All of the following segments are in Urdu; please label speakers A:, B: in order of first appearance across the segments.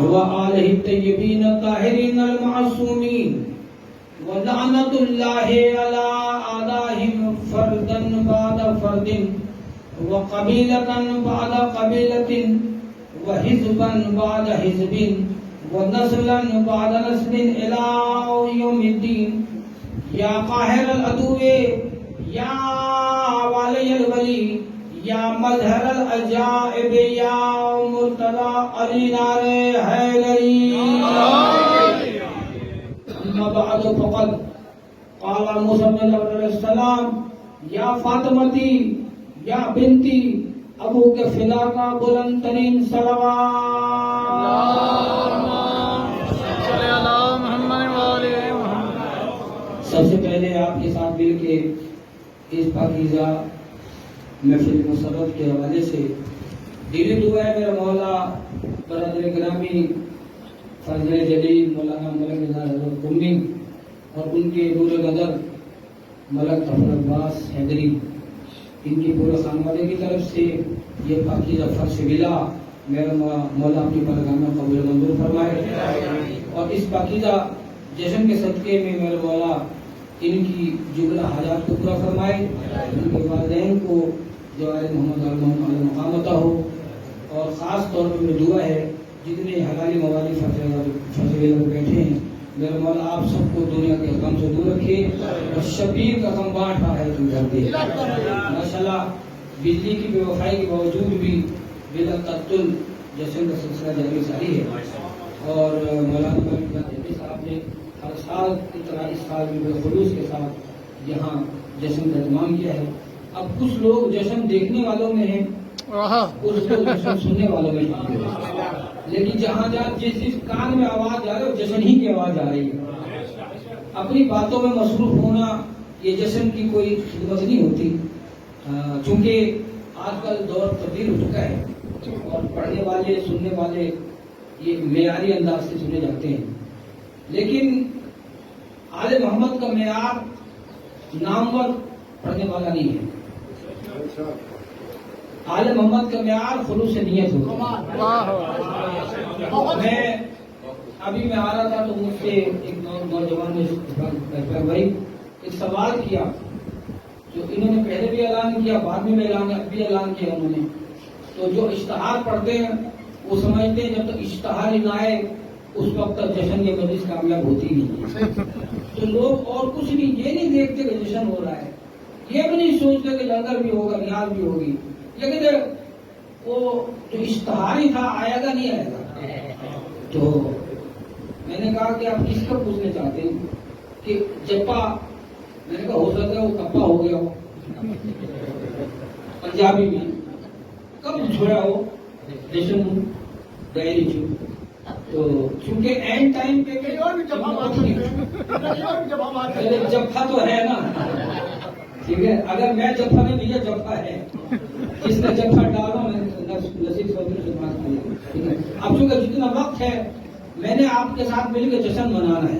A: وآلہ الطیبین الطاہرین المعصومین ولعنۃ اللہ علی اعدائہم فردا بعد فرد وقبیلۃ بعد قبیلۃ وحزبا بعد حزب ونسلا بعد نسل الی یوم الدین یا قاہر العدو یا والی الولی یا مظہر العجائب یا مرتضی علی نار حیدری اما بعد فقد قال موسیٰ بن علیہ السلام یا فاطمتی یا بنتی ابو کے فدا کا بلند ترین سب سے پہلے آپ کے ساتھ مل کے اس پاکیزہ محفل مسرت کے حوالے سے دلی دعا ہے میرا مولا برادر گرامی فضل جلیل مولانا ملک نثار حضرت قمی اور ان کے نور نظر ملک ظفر عباس حیدری، ان کی پورے خانوادے کی طرف سے یہ پاکیزہ فرش ولا میرا مولا اپنی بارگاہ میں قبول منظور فرمائے، اور اس پاکیزہ جشن کے صدقے میں میرا مولا ان کی جملہ حاجات کو پورا فرمائے، ان کے والدین کو جوار محمد علیہ مقام عطا ہو، اور خاص طور پر میری دعا ہے جتنے حلالی موالی فضل بیٹھے ہیں میرے مولا آپ سب کو دنیا کے غم سے دور رکھے اور شبیر کا غم بانٹ رہا ہے تم کر دے۔ ماشاءاللہ بجلی کی بے وفائی کے باوجود بھی بلا تعطل جشن کا سلسلہ جاری ساری ہے، اور مولانا ملک صاحب نے ہر سال کی طرح اس سال بھی بڑے خلوص کے ساتھ یہاں جشن کا اہتمام کیا ہے۔ اب کچھ لوگ جشن دیکھنے والوں میں ہیں، کچھ لوگ جشن سننے والوں میں ہیں، لیکن جہاں جس کان میں آواز آ رہی ہے جشن ہی کی آواز آ رہی ہے۔ اپنی باتوں میں مصروف ہونا یہ جشن کی کوئی خدمت نہیں ہوتی، چونکہ آج کل دور تبدیل ہو چکا ہے اور پڑھنے والے سننے والے یہ معیاری انداز سے سنے جاتے ہیں، لیکن آل محمد کا معیار نامور پڑھنے والا نہیں ہے۔ آل محمد کا معیار خلوص نیت ہوتا ہے۔ میں آ رہا تھا تو مجھ سے ایک نوجوان نے بھائی ایک سوال کیا جو انہوں نے پہلے بھی اعلان کیا، بعد میں بھی اعلان کیا انہوں نے، تو جو اشتہار پڑھتے ہیں وہ سمجھتے ہیں جب تک اشتہار ہی نہ آئے اس وقت تک جشن کی مجلس کامیاب ہوتی نہیں۔ تو لوگ اور کچھ نہیں، یہ نہیں دیکھتے کہ جشن ہو رہا ہے، یہ بھی نہیں سوچتے کہ لنگر بھی ہوگا، نیاز بھی ہوگی، لیکن وہ جو اشتہار ہی تھا آئے گا نہیں آئے گا۔ تو میں نے کہا کہ آپ کس کا پوچھنا چاہتے ہیں کہ جپا، میں نے کہا ہو سکتا ہے وہ کپا ہو گیا ہو پنجابی میں، کب چھوڑا ہو جشن ڈائری چھو، تو چونکہ اینڈ ٹائم پہ جپا تو ہے نا، ٹھیک ہے، اگر میں جفا نہیں بھیا جفا ہے، جس نے جفا ڈالا میں نصیب سے بات کی۔ اب چونکہ جتنا وقت ہے میں نے آپ کے ساتھ مل کے جشن منانا ہے،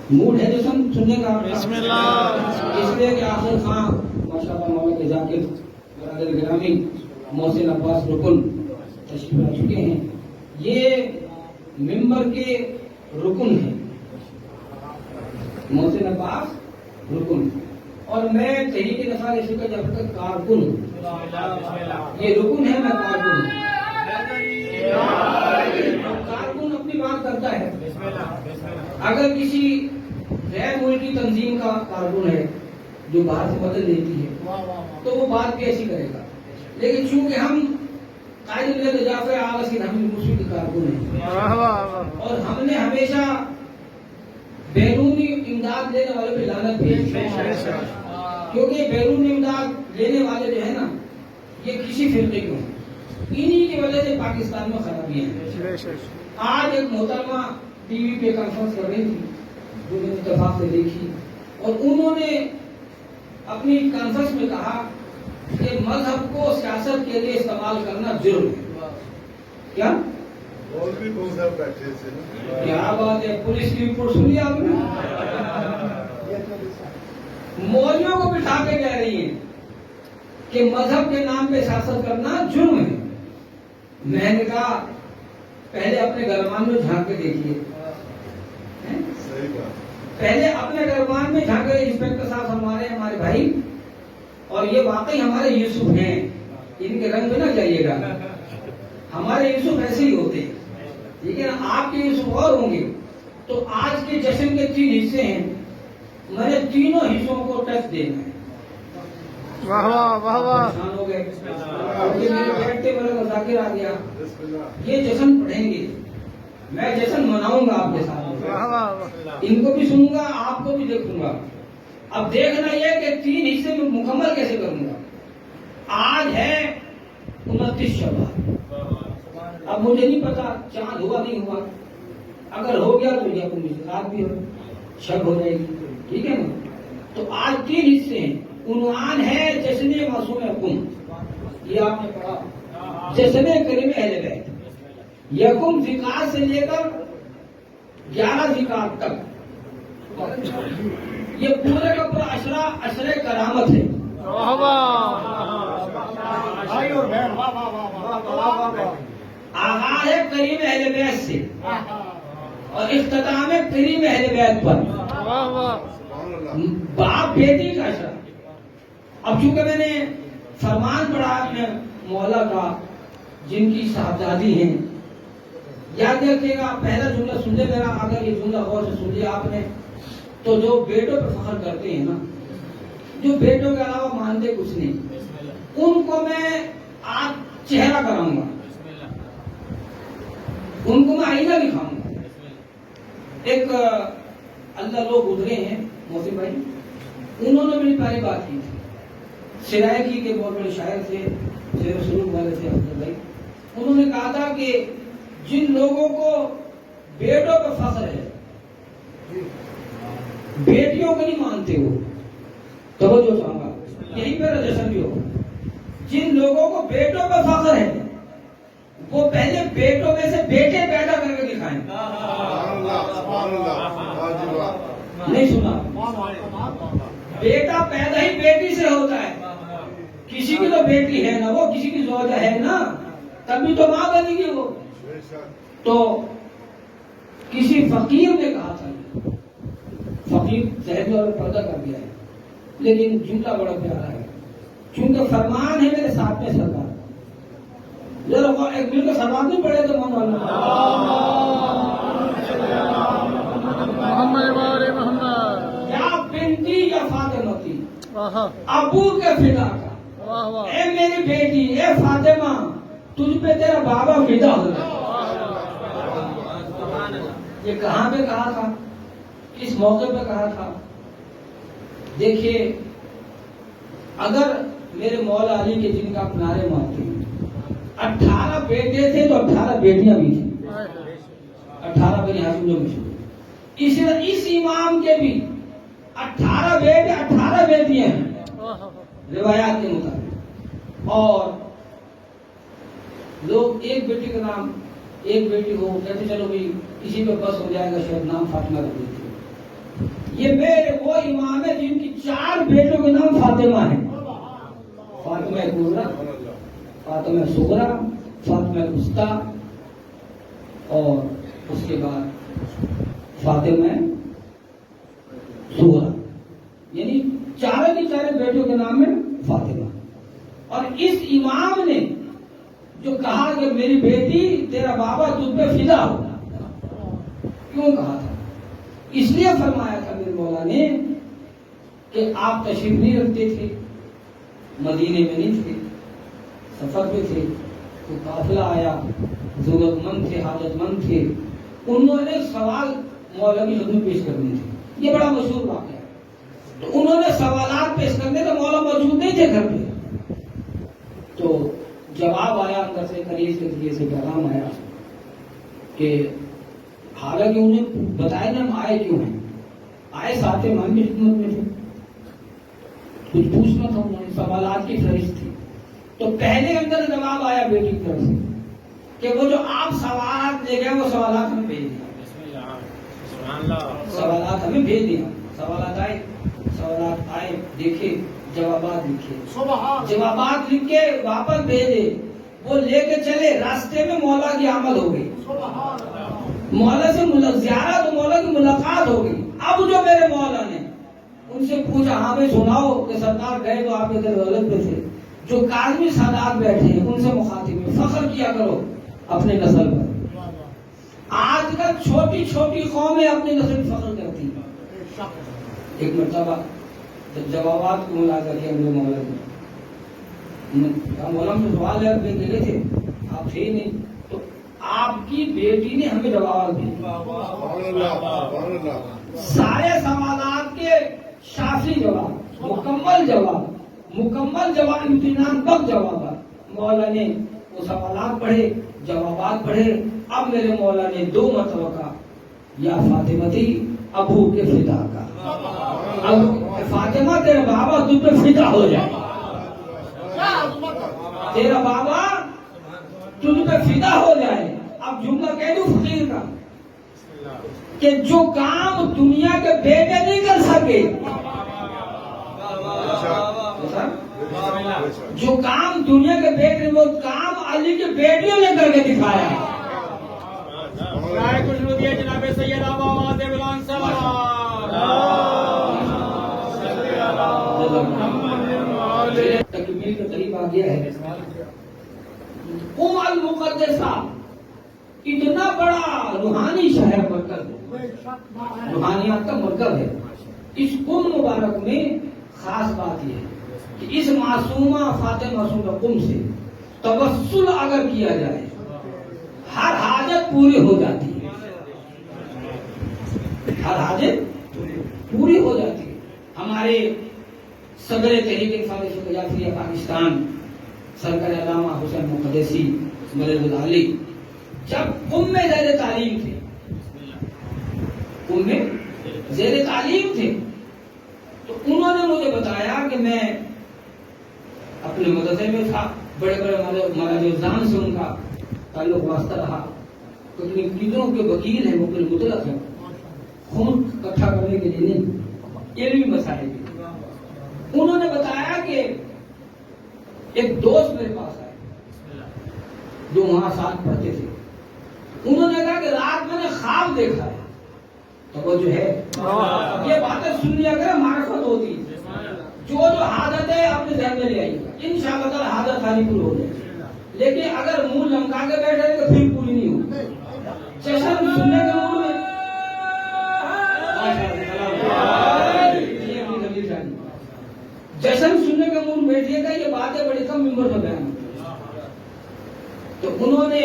A: موڈ ہے جشن سننے کا، اس لیے کہ آخر خان ماشاءاللہ مولا کے ذاکر برادر گرامی محسن عباس رکن تشریف لا چکے ہیں، یہ ممبر کے رکن ہیں محسن عباس رکن، اور میں تحریک نثار اسلام کا جب تک کارکن ہوں، یہ رکن ہے میں کارکن ہوں، کارکن اپنی بات کرتا ہے، اگر کسی غیر ملکی تنظیم کا کارکن ہے جو باہر سے بدل دیتی ہے تو وہ بات بھی ایسی کرے گا، لیکن چونکہ ہم قائد ملت اعلی ہم مسلم کے کارکن ہیں، اور ہم نے ہمیشہ بیرونی امداد لینے والے پہ لعنت بھی ہے، کیونکہ بیرونی امداد لینے والے جو ہے نا یہ کسی فرقے کے ہیں، انہی کی وجہ سے پاکستان میں خرابیاں ہیں۔ آج ایک محترمہ ٹی وی پہ کانفرنس کر رہی تھی جو میں نے اتفاق سے دیکھی، اور انہوں نے اپنی کانفرنس میں کہا کہ مذہب کو سیاست کے لیے استعمال کرنا جرم ہے۔ کیا کیا بات ہے، پولیس کی رپورٹ سنی آپ نے؟ مولویوں کو بٹھا کے کہہ رہی ہیں کہ مذہب کے نام پہ سیاست کرنا جرم ہے۔ میں نے کہا پہلے اپنے گرمان میں جھانک کے دیکھیے، پہلے اپنے گرمان میں جھانک کے، انسپیکٹر صاحب ہمارے بھائی، اور یہ واقعی ہمارے یوسف ہیں، ان کے رنگ میں نہ جائیے گا، ہمارے یوسف ایسے ہی ہوتے ہیں، ٹھیک ہے نا، آپ کے یوسف اور ہوں گے۔ تو آج کے جشن کے 3 حصے ہیں، میں نے تینوں حصوں کو ٹچ دینا ہے۔
B: واہ واہ واہ واہ،
A: پریشان ہو گئے، میرے بیٹھتے میرا مذاکر آ گیا، یہ جشن پڑھیں گے، میں جشن مناؤں گا آپ کے ساتھ، ان کو بھی سنوں گا، آپ کو بھی دیکھوں گا۔ اب دیکھنا یہ کہ 3 حصے میں مکمل کیسے کروں گا۔ آج ہے 29 شعبان، اب مجھے نہیں پتا چاند ہوا نہیں ہوا، اگر ہو گیا تو یہ کوئی رات بھی ہو، شب ہو جائے گی، ٹھیک ہے نا۔ تو آج 3 حصے ہیں، عنوان ہے جشن معصوم قم، یہ آپ نے پڑھا، جشن کریم اہل بیت، یکم ذکار سے لے کر 11 ذکار تک، یہ پورے کا پورا عشرہ کرامت ہے۔ آغاز ہے کریم اہل بیت سے اور اختتام ہے کریم اہل بیت پر، باپ بیٹی کا عشرہ۔ اب چونکہ میں نے فرمان پڑھا اپنے مولا کا، جن کی صاحبزادی ہیں، یاد رکھیے گا، پہلا جملہ سن لے میرا، اگر یہ جملہ غور سے سن لیا آپ نے تو جو بیٹوں پہ فخر کرتے ہیں نا، جو بیٹوں کے علاوہ مانتے کچھ نہیں، ان کو میں آج چہرہ کراؤں گا، ان کو میں آئینہ دکھاؤں گا۔ ایک اللہ لوگ گزرے ہیں محسن بھائی، انہوں نے میری پہلی بات کی تھی، سرائکی کے بہت بڑے شاعر تھے، شعر سلوک والے تھے حضرت بھائی، انہوں نے کہا تھا کہ جن لوگوں کو بیٹوں پہ فخر ہے، بیٹیوں کو نہیں مانتے ہو، توجہ چاہوں گا، یہی میرا جشن بھی ہوگا، جن لوگوں کو بیٹوں پہ فخر ہے وہ پہلے بیٹوں میں سے بیٹے پیدا کر کے دکھائیں۔ نہیں سنا، بیٹا پیدا ہی بیٹی سے ہوتا ہے، کسی کی تو بیٹی ہے نا، وہ کسی کی زوجہ ہے نا، تبھی تو ماں بنے گی وہ۔ تو کسی فقیر نے کہا تھا، فقیر ذہن اور پردہ کر دیا ہے، لیکن جملہ بڑا پیارا ہے، چونکہ فرمان ہے میرے ساتھ میں سرکار، ذرا ایک مل کا سلام نہیں پڑے تو محمد یا بنتی یا فاطمتی، ابو کے فدا کا، اے میری بیٹی، اے فاطمہ، تجھ پہ تیرا بابا فدا ہو گیا۔ یہ کہاں پہ کہا تھا، کس موقع پہ کہا تھا؟ دیکھیے، اگر میرے مولا علی کے جن کا آپ نعرے مارتے ہیں، 18 بیٹے تھے تو 18 بیٹیاں بھی تھیں، 18 بنی ہاشم جو مشہور، اس امام کے بھی 18 بیٹے 18 بیٹیاں ہیں روایات کے مطابق، اور لوگ ایک بیٹی کا نام، ایک بیٹی ہو کہتے چلو بھی کسی پہ بس ہو جائے گا، شاید نام فاطمہ رکھ دیتے۔ یہ میرے وہ امام ہے جن کی 4 بیٹوں کے نام فاطمہ ہیں، فاطمہ کبریٰ، فاطمہ صغریٰ، فاطمہ وسطیٰ، اور اس کے بعد فاطمہ زہرا، یعنی 4 کی 4 بیٹوں کے نام میں فاطمہ۔ اور اس امام نے جو کہا کہ میری بیٹی تیرا بابا تجھ پہ فدا ہو، کیوں کہا تھا؟ اس لیے فرمایا تھا میرے مولا نے کہ آپ تشریف نہیں رکھتے تھے، مدینے میں نہیں تھے، سفر پہ تھے، تو قافلہ آیا، ضرورت مند تھے، حاجت مند تھے، انہوں نے سوال مولا کی خدمت پیش کرنے تھے، یہ بڑا مشہور واقعہ ہے۔ تو انہوں نے سوالات پیش کرنے تو مولا موجود نہیں تھے گھر پہ، تو جواب آیا اندر سے، قریب کے ذریعے سے پیغام آیا کہ حالانکہ انہیں بتایا نا ہم آئے کیوں ہیں، آئے ساتھ ہم بھی خدمت میں تھے، کچھ پوچھنا تھا، انہوں نے سوالات کی فہرست تھی، تو پہلے اندر جواب آیا بیٹی کی طرف سے کہ وہ جو آپ سوالات لے گئے وہ سوالات ہمیں بھیج دیا، سوالات ہمیں بھیج دیا، سوالات آئے دیکھے، جوابات لکھے، جوابات لکھ کے واپس بھیجے، وہ لے کے چلے، راستے میں مولا کی آمد ہو گئی، مولا سے زیارت، مولا کی ملاقات ہو گئی۔ اب جو میرے مولا نے ان سے پوچھا، ہاں بھائی سناؤ کہ سرکار گئے تو آپ ادھر دولت پہ تھے، جو کاظمی سادات بیٹھے ہیں ان سے مخاطب ہے، فخر کیا کرو اپنے نسل پر۔ آج کل چھوٹی چھوٹی قومیں اپنی نسل پر فخر کرتی ہیں۔ ایک مرتبہ جب جوابات کو ملاحظہ کیا میرے مولا نے، مولا میں سوال ہے اپنے گئے تھے، آپ تھے ہی نہیں، تو آپ کی بیٹی نے ہمیں جوابات دی، سارے سوالات کے شافی جواب، مکمل جواب، امتنان بخش جوابات۔ مولا نے وہ سوالات پڑھے، جوابات پڑھے۔ اب میرے مولا نے 2 مرتبہ کہا، یا فاطمتی ابو کے فدا کا، اب فاطمہ تیرا بابا تجھ پہ فدا ہو جائے، تیرا بابا تجھ پہ فدا ہو جائے۔ اب جملہ کہہ دوں فقیر کا کہ جو کام دنیا کے بیٹے نہیں کر سکے، جو کام دنیا کے بیٹے، وہ کام علی کے بیٹیوں نے کر کے دکھایا۔
C: جناب سید آباد بلان
A: تکمیل کے قریب آ گیا ہے۔ المقدسہ اتنا بڑا روحانی شہر، مرکز ہے، روحانیات کا مرکز ہے۔ اس مبارک میں خاص بات یہ ہے کہ اس معصومہ فاطمہ معصومہ قم سے توسل اگر کیا جائے ہر حاجت پوری ہو جاتی ہے، ہر حاجت پوری ہو جاتی ہے۔ ہمارے صدر تحریک انصاف جعفریہ پاکستان سرکار علامہ حسین مقدسی مدد علی جب قم میں زیر تعلیم تھے، قم میں زیر تعلیم تھے، تو انہوں نے مجھے بتایا کہ میں اپنے مدرسے میں تھا، بڑے بڑے مراج الزام سے ان کا تعلق واسطہ رہا، کتنوں کے وکیل ہیں، مقبل مطلق ہیں، خون اکٹھا کرنے کے لیے نہیں، علمی مسائل کے۔ انہوں نے بتایا کہ ایک دوست میرے پاس آئے جو وہاں ساتھ پڑھتے تھے، انہوں نے کہا کہ رات میں نے خواب دیکھا ہے، تو وہ جو ہے یہ باتیں سن لیا کرے، معرفت ہوتی ہے، جو حاجت ہے اپنے ذہن میں لے آئیے گا، انشاءاللہ تعالی حاجت ساری پوری ہو جائے گی۔ لیکن اگر منہ لمکا کے بیٹھے تو پھر پوری نہیں ہوگی۔ جشن سننے کے منہ میں جشن سننے کے منہ بیٹھیے گا، یہ باتیں بڑی کم ممبر میں بیان ہوتی ہیں۔ تو انہوں نے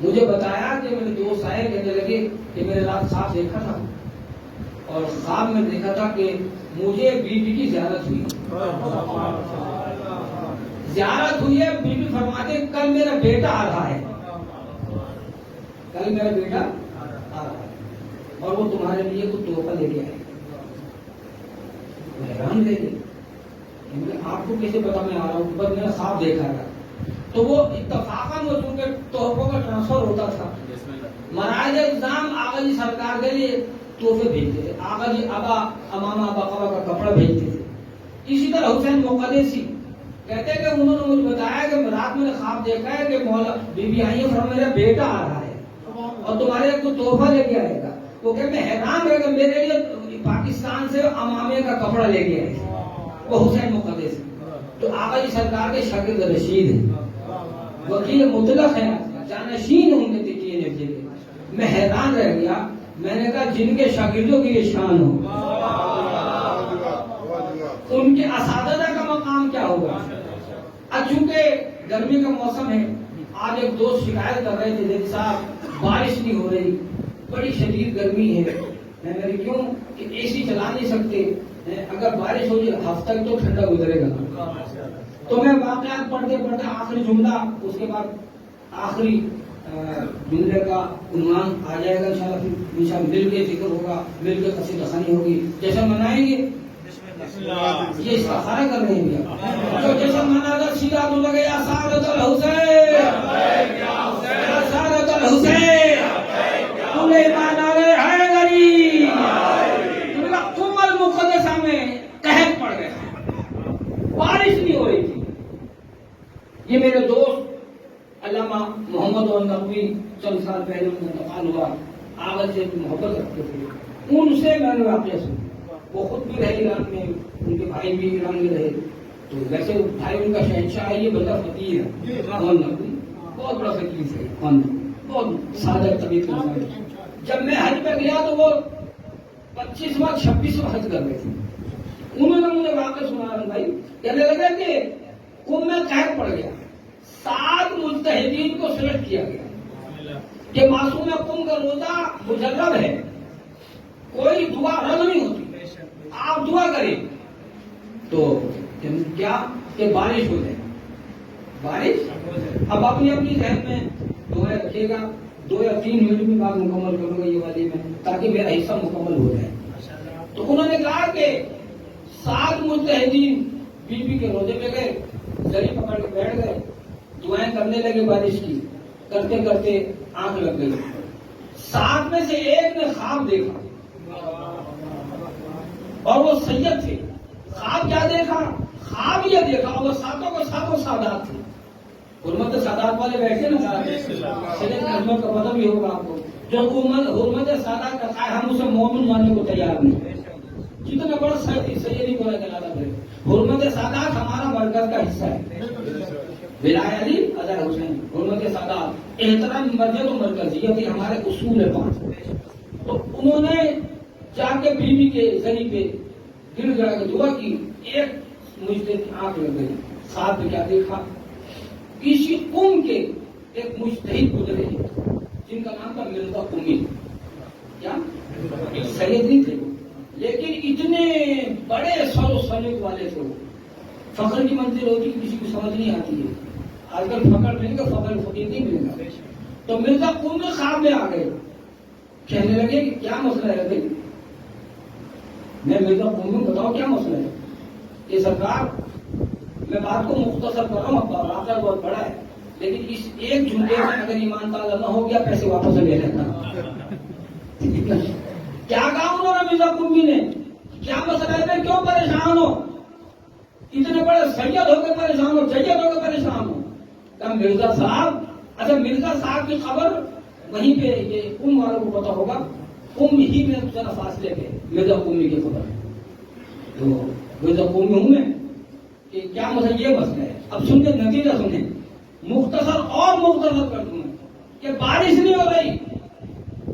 A: مجھے بتایا کہ میرے دوست آئے، کہنے لگے کہ میں نے رات خواب دیکھا تھا، اور خواب میں دیکھا تھا کہ مجھے بی بی کی زیارت ہوئی، زیارت ہوئی ہے، بی بی فرماتے ہیں کل میرا بیٹا آ رہا ہے، کل میرا بیٹا آ رہا ہے، اور وہ تمہارے لیے کچھ تحفہ لے کے آئے۔ حیران رہ گئے، آپ کو کیسے پتا میں آ رہا ہوں، بس میں نے خواب دیکھا تھا۔ تو وہ اتفاقاً وہ چونکہ تحفوں کا ٹرانسفر ہوتا تھا، مراج الزام آقا جی سرکار کے لیے تحفے بھیجتے تھے، آقا جی ابا امامہ بقوا کا کپڑا بھیجتے تھے۔ اسی طرح حسین مقدسی کہتے ہیں کہ انہوں نے مجھے بتایا کہ رات میں نے خواب دیکھا ہے کہ مولا بی بی آئی ہے، میرا بیٹا آ رہا ہے اور تمہارے کو تحفہ لے کے آئے گا۔ وہ کہ میں حیران رہ گیا، میرے لیے پاکستان سے امامے کا کپڑا لے کے آئے، وہ حسین مقدسی تو آقا جی سرکار کے شاگرد رشید ہیں، وکیل مطلق ہیں، جانشین ہوں گے تکیے نفجے کے۔ میں حیران رہ گیا، میں نے کہا جن کے شاگردوں کی یہ شان ہو، ان کے اساتذہ کا مقام کیا ہوگا۔ اب چونکہ گرمی کا موسم ہے، آج ایک دوست شکایت کر رہے تھے جیسے صاحب بارش نہیں ہو رہی، بڑی شدید گرمی ہے، میں نے کہا کیوں کہ اے سی چلا نہیں سکتے، اگر بارش ہو جائے ہفتہ تو ٹھنڈا گزرے گا۔ تو میں واقعات پڑھتے پڑھتے آخری جملہ، اس کے بعد آخری جملے کا عنوان آ جائے گا انشاءاللہ، پھر انشاءاللہ مل کے ذکر ہوگا، مل کے قصیدہ خوانی ہوگی، جشن منائیں گے، یہ استخارہ کر رہے ہیں جو جشن منا کر سیدھا تو لگے یا سعادت الحسین، یا سعادت الحسین، تم ایمان آ گئے ہے غریب، تم کا قم المقدسہ میں قحط پڑ گیا، بارش نہیں ہو رہی تھی۔ یہ میرے دوست علامہ محمد اور نقوی چند سال پہلے ان کا انتقال ہوا، آغاز سے محبت رکھتے تھے، ان سے میں نے واقعہ سنا. وہ خود بھی رہے ایران میں، ان کے بھائی بھی ایران میں رہے. تو ویسے بھائی ان کا شہنشاہ ہے، یہ بندہ فقیر ہے محمد نقوی، بہت بڑا فقیر ہے، بہت سادہ طبیعت کا انسان ہے. جب میں حج پہ گیا تو وہ 25واں 26واں حج کر رہے تھے. انہوں نے مجھے واقعہ سنا بھائی، کہنے لگا کہ کنبھ میں قحط پڑ گیا، 7 مجتہدین کو سلیکٹ کیا گیا کہ معصوم کنبھ کا روزہ مجرب ہے، کوئی دعا رد نہیں ہوتی، آپ دعا کریں. تو کیا کہ بارش ہو جائے، بارش. اب اپنی اپنی ذہن میں دعائیں رکھیے گا، 2 یا 3 منٹ میں بات مکمل کروں گا یہ والی میں، تاکہ میرا حصہ مکمل ہو جائے. تو انہوں نے کہا کہ 7 مجتہدین بی بی کے روزے میں گئے، زری پکڑ کے بیٹھ گئے، دعائیں کرنے لگے بارش کی، کرتے کرتے آنکھ لگ گئی. 7 میں سے ایک نے خواب دیکھا اور وہ سید تھے. خواب کیا دیکھا؟ خواب یہ دیکھا، اور وہ ساتوں کو ساتوں سادات تھے. حرمت سادات والے بیٹھے نا، سید احمد کا پتہ بھی ہوگا آپ کو، جو حرمت سادات کا ہے ہم اسے مومن ماننے کو تیار نہیں. جتنا بڑا سیدی کو چلاتا ہے، حرمت سادات ہمارا مرکز کا حصہ ہے. ولایت علی اظہر حسین، حرمت سادات، احترام مرجع و مرکزیت، یہ ہمارے اصول ہے 5. تو انہوں نے جا کے بیوی کے ذریعے پہ گر گڑا کے دعا کی. ایک مجتہد کی آنکھ لگ گئی. 7 میں کیا دیکھا؟ کسی قوم کے ایک مجتہد گزرے جن کا نام تھا مرزا قمی. کیا سید نہیں تھے لیکن اتنے بڑے سر و سلیقے والے تھے. فخر کی منزل ہوتی کسی کو سمجھ نہیں آتی ہے. آج کل فخر ملے گا، فخر فقیر نہیں ملے گا. تو مرزا قمی خواب میں آ گئے، کہنے لگے کہ کیا مسئلہ ہے بھائی؟ میں مرزا قمی بتاؤ کیا مسئلہ ہے؟ یہ سرکار، میں بات کو مختصر کر رہا ہوں، واقعہ بہت بڑا ہے، لیکن اس ایک جملے میں اگر ایمان تازہ نہ ہو گیا پیسے واپس لے لینا. کیا کہا انہوں نے مرزا قمی نے؟ کیا مسئلہ ہے؟ میں کیوں پریشان ہو؟ اتنے بڑے سید ہو کے پریشان ہو، جید ہو کے پریشان ہو. کہا مرزا صاحب، اچھا مرزا صاحب کی خبر وہیں پہ یہ قم والوں کو پتا ہوگا، قم ہی میں ذرا فاصلے پہ مرزا قمی کی خبر ہے. تو مرزا قمی ہوں میں کہ کیا مسئلہ، یہ مسئلہ ہے. اب سن کے نتیجہ سنیں، مختصر اور مختصر کر دوں کہ بارش نہیں ہو رہی.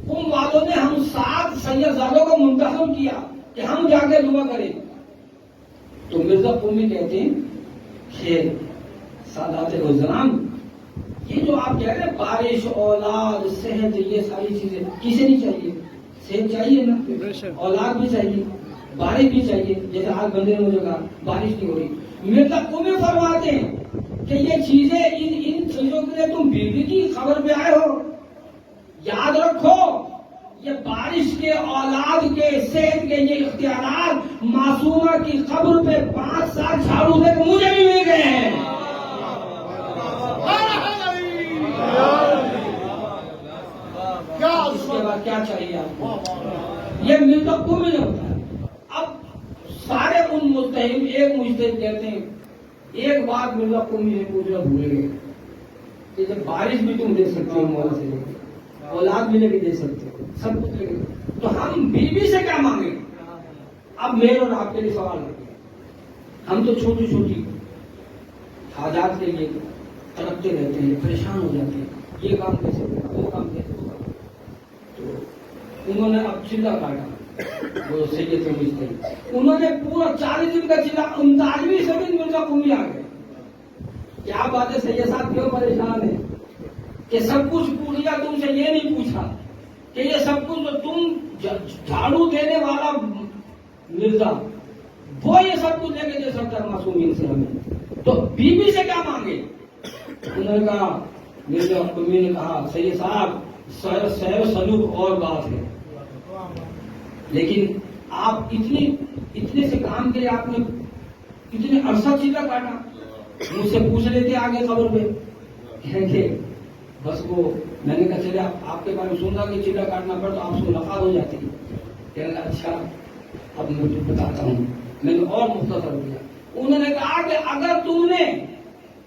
A: قم والوں نے ہم 7 سیدزادوں کو منتخب کیا کہ ہم جا کے دعا کریں. تو مرزا قمی کہتے ہیں کہ سادات عزرام، یہ جو آپ کہہ رہے ہیں بارش، اولاد، صحت، یہ ساری چیزیں کسے نہیں چاہیے؟ صحت چاہیے نا، اولاد بھی چاہیے، بارش بھی چاہیے. جیسے آج بندے نے مجھے کہا بارش نہیں ہو رہی. مرزا قمی فرماتے ہیں کہ یہ چیزیں ان چیزوں کے لیے تم بیوی کی خبر پہ آئے ہو. یاد رکھو یہ بارش کے، اولاد کے، صحت کے یہ اختیارات معصومہ کی قبر پہ 5 سال جھاڑو دے کے مجھے بھی مل گئے ہیں. اس کے بعد کیا چاہیے آپ کو؟ یہ مرزا قمی نے ہوتا ہے. اب سارے ان مجتہد، ایک مجتہد کہتے ہیں ایک بات مرزا قمی نے پوچھنا بھول گئے کہ جب بارش بھی تم دے سکتے ہو، مولا سے لے کے اولاد بھی لے کے دے سکتے ہو، سب کچھ لے کے، تو ہم بیوی سے کیا مانگیں؟ اب میرے اور آپ کے لیے سوال ہے، ہم تو چھوٹی چھوٹی حاجات کے لیے تڑپتے رہتے ہیں، پریشان ہو جاتے ہیں، یہ کام کیسے ہوگا، وہ کام کیسے ہوگا. تو انہوں نے اب چلا کاٹا، وہ سید تھے مجتہد، انہوں نے پورا 40 دن کا چلا، 39ویں دن مرزا قمی آ گئے. کیا بات ہے سید صاحب کیوں پریشان ہے کہ سب کچھ پوچھ لیا، تم سے یہ نہیں پوچھا کہ یہ سب کچھ تم جھاڑو دینے والا مرزا، وہ یہ سب کچھ لے کے دے سکتا ہے معصومین سے ہمیں، تو بیوی سے کیا مانگے؟ انہوں نے کہا، مرزا قمی نے کہا سید صاحب سیر و سلوک اور بات ہے، لیکن آپ اتنے سے کام کے لیے آپ نے اتنے عرصہ چیلا کاٹا، مجھ سے پوچھ لیتے آگے خبر پہ کہ بس وہ میں نے کہا چلے آپ کے بارے میں سن رہا کہ چیلا کاٹنا پڑتا آپ سے ملاقات ہو جاتی ہے. کہنے لگا اچھا اب میں تجھے بتاتا ہوں. میں نے اور مختصر کیا. انہوں نے کہا کہ اگر تم نے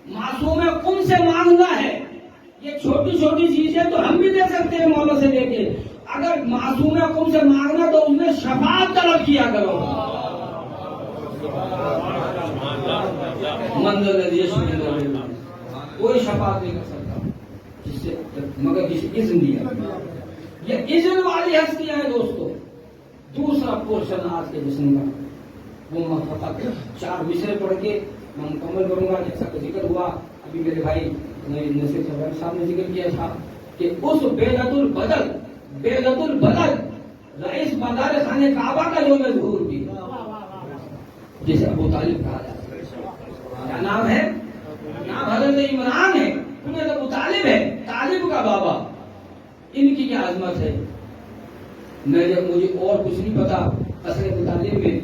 A: معصوم قم سے مانگنا ہے یہ چھوٹی چھوٹی چیزیں تو ہم بھی دے سکتے ہیں مولا سے لے کے. اگر معصوم حکم سے مانگنا تو اس میں شفاعت طلب کیا کرو. منزل کوئی شفاعت نہیں کر سکتا جس سے مگر جسے اذن دیا. یہ اذن والی ہستیاں ہیں دوستو. دوسرا پورشن آج کے جشن کا وہ میں فقط 4 مصرے پڑھ کے میں مکمل کروں گا. جیسا کہ ذکر ہوا ابھی میرے بھائی نصیر صاحب نے ذکر کیا تھا کہ اس بیلت البلد رئیس مدار خانہ کعبہ کا جو میں ظہور بھی جسے ابو طالب کہا جاتا ہے. کیا نام ہے؟ نام حضرت عمران ہے. انہیں ابو طالب ہے, طالب کا بابا. ان کی کیا عظمت ہے. مجھے اور کچھ نہیں پتا. اصل ابو طالب میں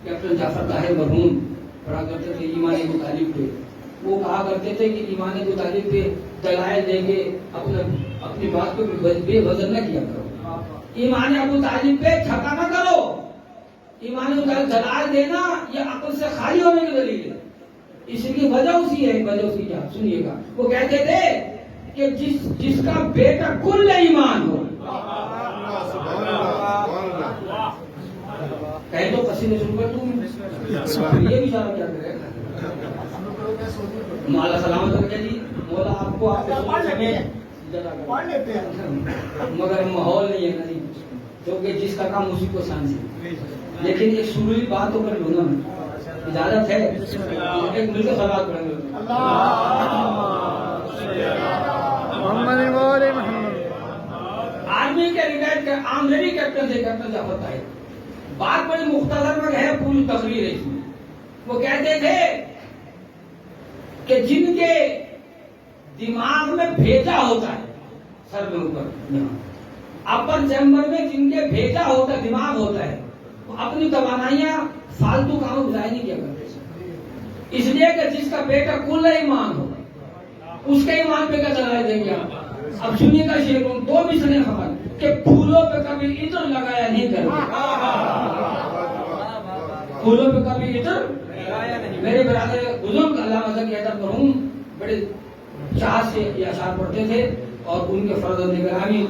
A: کیپٹن جعفر طاہر مرحوم پڑھا کرتے تھے ایمان ابو طالب پہ. وہ کہا کرتے تھے کہ ایمان ابو طالب پہ دلائل دے کے اپنی بات کو بے وزن نہ کیا کرو. ایمان ابو طالب پہ چھکا نہ کرو. ایمان ابو طالب دلائل دینا یہ عقل سے خالی ہونے کی دلیل ہے. اس کی وجہ اسی ہے. وجہ اسی کیا سنیے گا. وہ کہتے تھے کہ جس کا بیٹا کل ایمان ہو. کہیں تو قصیدے سن کر تم یہ بھی سارا کیا کرے گا. مولا سلامت کر کے جی مولا آپ کو آپ مگر ماحول نہیں ہے نا جی, کیونکہ جس کا کام اسی کو شان سے. لیکن ایک سروری بات تو کر لوں نا, اجازت ہے ایک مل کے صلوات پڑھیں گے. آرمی کے ریٹائرڈ آمدنی کیپٹن سے کیپٹن جعفر طاہر بات بڑی مختصر میں ہے, پوری تقریر ہے اس میں. وہ کہتے تھے کہ جن کے دماغ میں بھیجا ہوتا ہے سر میں اوپر اپر چیمبر میں جن کے بھیجا ہوتا دماغ ہوتا ہے وہ اپنی توانائیاں فالتو کاموں میں ضائع نہیں کیا کرتے. اس لیے کہ جس کا بیٹا کل ایمان ہو اس کے ایمان پہ کیا دلائل دیں گے. اب سنیے گا شیخ 2 مصرے خبر کہ پھولوں پہ کبھی عطر لگایا نہیں کرتے. پھولوں پہ کبھی عطر میرے برادر بزرگ علامہ حضرت کے ادب مرحوم بڑے چاہت سے یہ اشعار پڑھتے تھے اور ان کے فرزند گرامی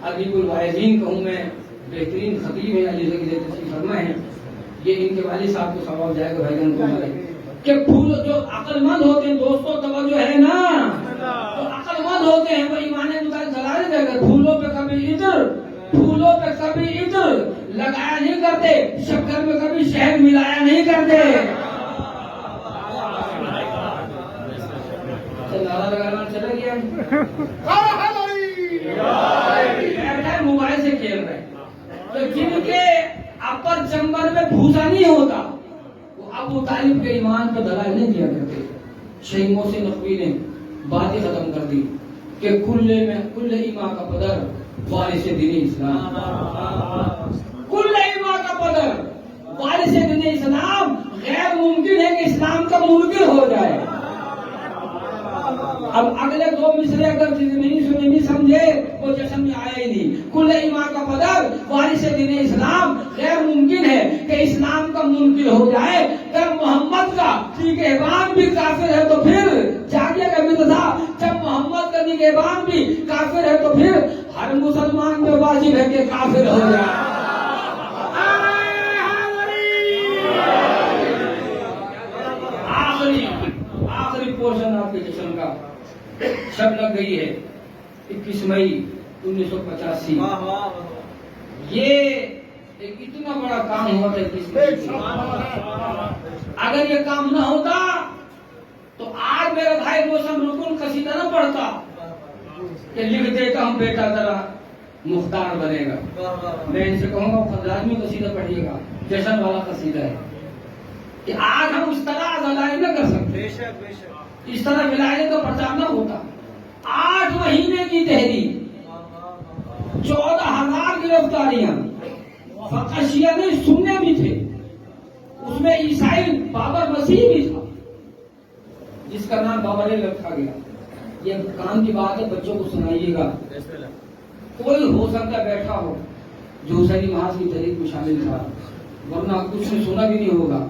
A: ادیب الواعظین کہوں میں بہترین خطیب ہیں علی ذکی تشریف فرما ہیں. یہ ان کے والد صاحب کو ثواب جائے گا بھائی جان تمہارے کہ پھول جو عقل مند ہوتے ہیں دوستوں توجہ ہے نا, جو عقل مند ہوتے ہیں وہ ایمان مطابق دلائل دے کر پھولوں پہ کبھی عطر لگایا نہیں کرتے, شکر میں کبھی شہد ملایا نہیں کرتے. نعرہ لگانا چلا گیا موبائل سے کھیل رہے. تو جن کے اپر چمبر میں بھوسا نہیں ہوتا وہ ابو طالب کے ایمان پر دلائل نہیں دیا کرتے. شیخ محسن نقوی نے بات ہی ختم کر دی کہ کل ایمان کا پدر وارث دین اسلام. کل ایمان کا پدر وارث دین اسلام. غیر ممکن ہے کہ اسلام کا منکر ہو جائے. اب اگلے 2 مصرے اگر نہیں سنے نہیں سمجھے وہ جشن میں آیا ہی نہیں. کل ایمان کا پدر وارث دین اسلام. غیر ممکن ہے کہ اسلام کا منکر ہو جائے. جب محمد کا نگہبان بھی کافر ہے تو پھر جاگیے کا مرزا, جب محمد کا نگہبان بھی کافر ہے تو پھر ہر مسلمان پہ واجب ہے کہ کافر ہو جائے. آخری پورشن آپ کے جشن کا شب لگ گئی ہے 21 مئی 1985. یہ ایک اتنا بڑا کام ہوا تھا. اگر یہ کام نہ ہوتا تو آج میرا بھائی موسم رکن قصیدہ نہ پڑھتا کہ لکھ دیتا ہوں بیٹا ذرا مختار بنے گا. میں ان سے کہوں گا لازمی قصیدہ پڑھیے گا, جشن والا قصیدہ ہے. کہ آج ہم اس طرح دلائل نہ کر سکتے, اس طرح ولایت کا پرچار نہ ہوتا. 8 مہینے کی تحریر, 14,000 گرفتاریاں, فقط شیعہ نہیں سننے بھی تھے, اس میں عیسائی بابر مسیح بھی تھا جس کا نام بابر رکھا گیا. یہ کام کی بات ہے, بچوں کو سنائیے گا. کوئی ہو سکتا بیٹھا ہو جو حسینی محاذ کی تحریک میں شامل تھا, ورنہ کچھ نے سنا بھی نہیں ہوگا.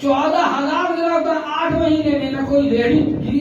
A: 14,000 گرفتار 8 مہینے میں. نہ کوئی ریڈی گری,